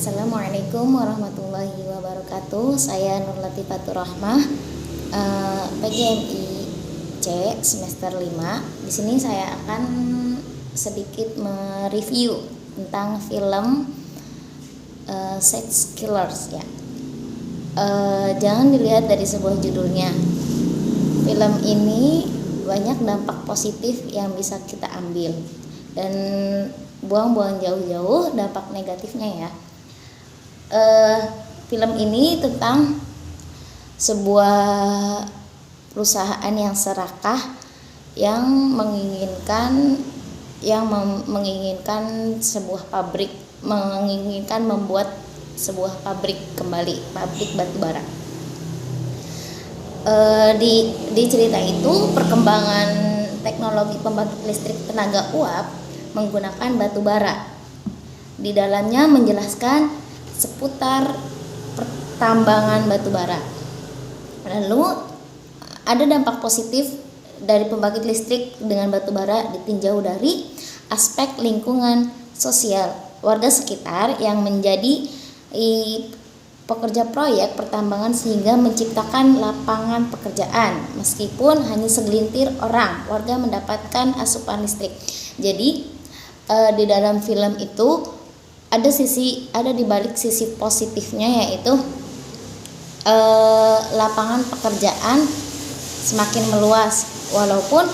Assalamualaikum warahmatullahi wabarakatuh. Saya Nur Latifatur Rahmah, PGMI C semester 5. Di sini saya akan sedikit mereview tentang film Sex Killers ya. Jangan dilihat dari sebuah judulnya. Film ini banyak dampak positif yang bisa kita ambil dan buang-buang jauh-jauh dampak negatifnya ya. Film ini tentang sebuah perusahaan yang serakah yang menginginkan sebuah pabrik, menginginkan membuat sebuah pabrik kembali, pabrik batubara. Di cerita itu perkembangan teknologi pembangkit listrik tenaga uap menggunakan batubara. Di dalamnya menjelaskan seputar pertambangan batubara. Lalu ada dampak positif dari pembangkit listrik dengan batubara ditinjau dari aspek lingkungan sosial. Warga sekitar yang menjadi pekerja proyek pertambangan sehingga menciptakan lapangan pekerjaan. Meskipun hanya segelintir orang, warga mendapatkan asupan listrik. Jadi di dalam film itu ada di balik sisi positifnya, yaitu lapangan pekerjaan semakin meluas walaupun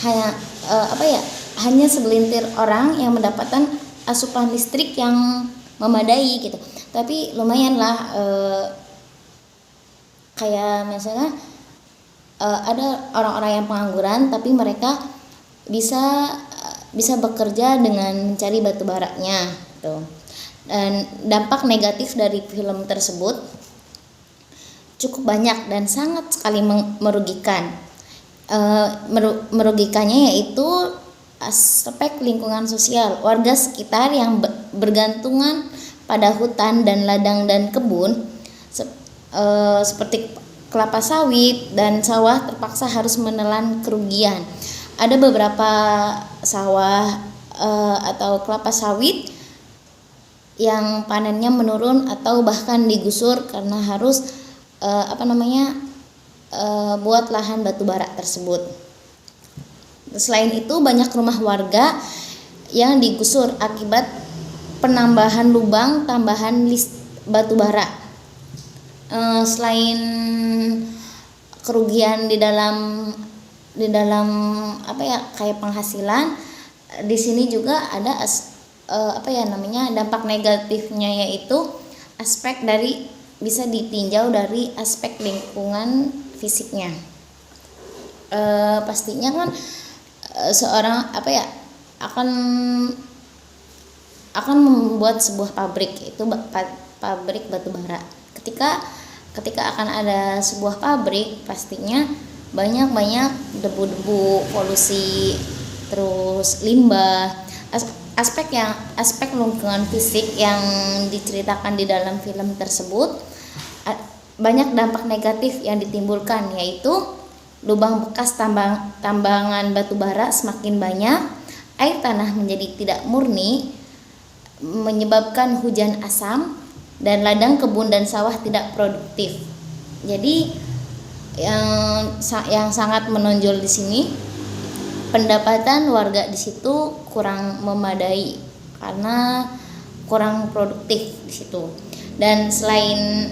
hanya segelintir orang yang mendapatkan asupan listrik yang memadai gitu. Tapi lumayan lah, kayak misalnya ada orang-orang yang pengangguran tapi mereka bisa bekerja dengan mencari batu baranya gitu. Dan dampak negatif dari film tersebut cukup banyak dan sangat sekali merugikan. Merugikannya yaitu aspek lingkungan sosial. Warga sekitar yang bergantungan pada hutan dan ladang dan kebun seperti kelapa sawit dan sawah terpaksa harus menelan kerugian. Ada beberapa sawah atau kelapa sawit yang panennya menurun atau bahkan digusur karena harus buat lahan batubara tersebut. Selain itu banyak rumah warga yang digusur akibat penambahan lubang tambahan batubara. Selain kerugian di dalam kayak penghasilan, di sini juga ada dampak negatifnya, yaitu aspek dari bisa ditinjau dari aspek lingkungan fisiknya. Pastinya kan seorang akan membuat sebuah pabrik, itu pabrik batubara. Ketika akan ada sebuah pabrik, pastinya banyak debu-debu, polusi, terus limbah. Aspek lingkungan fisik yang diceritakan di dalam film tersebut, banyak dampak negatif yang ditimbulkan, yaitu lubang bekas tambangan batubara semakin banyak, air tanah menjadi tidak murni, menyebabkan hujan asam, dan ladang kebun dan sawah tidak produktif. Jadi yang sangat menonjol di sini, pendapatan warga di situ kurang memadai karena kurang produktif di situ. Dan selain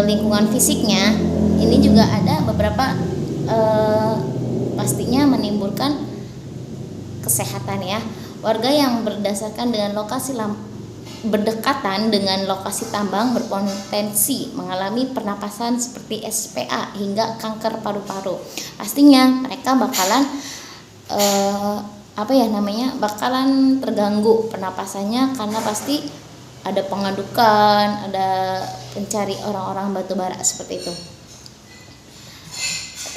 lingkungan fisiknya, ini juga ada beberapa pastinya menimbulkan kesehatan ya. Warga yang berdekatan dengan lokasi tambang berpotensi mengalami pernapasan seperti SPA hingga kanker paru-paru. Pastinya mereka bakalan bakalan terganggu pernapasannya karena pasti ada pengadukan, ada pencari orang-orang batubara seperti itu.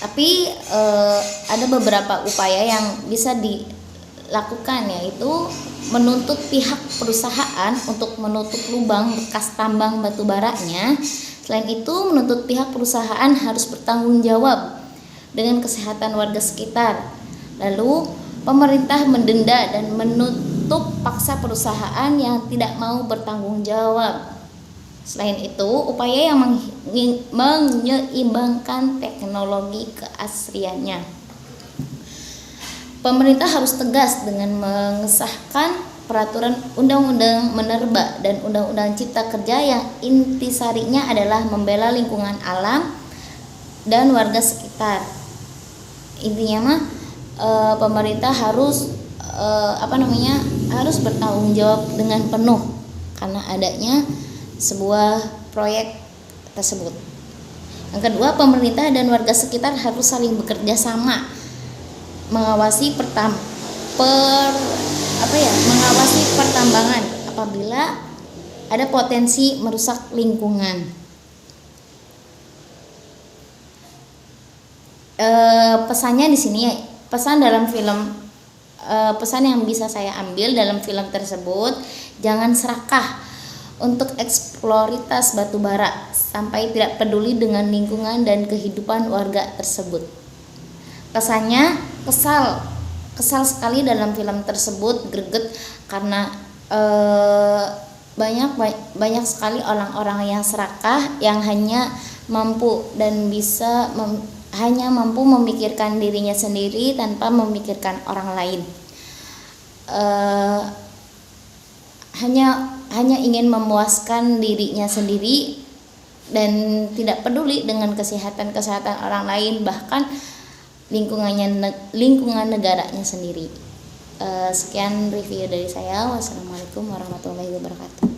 Tapi ada beberapa upaya yang bisa dilakukan, yaitu menuntut pihak perusahaan untuk menutup lubang bekas tambang batubaranya. Selain itu, menuntut pihak perusahaan harus bertanggung jawab dengan kesehatan warga sekitar. Lalu pemerintah mendenda dan menutup paksa perusahaan yang tidak mau bertanggung jawab. Selain itu, upaya yang menyeimbangkan teknologi keasriannya. Pemerintah harus tegas dengan mengesahkan peraturan undang-undang minerba dan undang-undang cipta kerja yang intisarinya adalah membela lingkungan alam dan warga sekitar. Intinya mah pemerintah harus harus bertanggung jawab dengan penuh karena adanya sebuah proyek tersebut. Yang kedua, pemerintah dan warga sekitar harus saling bekerja sama mengawasi mengawasi pertambangan apabila ada potensi merusak lingkungan. Pesannya di sini, pesan yang bisa saya ambil dalam film tersebut, jangan serakah untuk eksploitasi batu bara sampai tidak peduli dengan lingkungan dan kehidupan warga tersebut. Pesannya kesal sekali dalam film tersebut, greget karena banyak sekali orang-orang yang serakah yang hanya mampu memikirkan dirinya sendiri tanpa memikirkan orang lain. Hanya ingin memuaskan dirinya sendiri dan tidak peduli dengan kesehatan orang lain, bahkan lingkungan negaranya sendiri. Sekian review dari saya. Wassalamualaikum warahmatullahi wabarakatuh.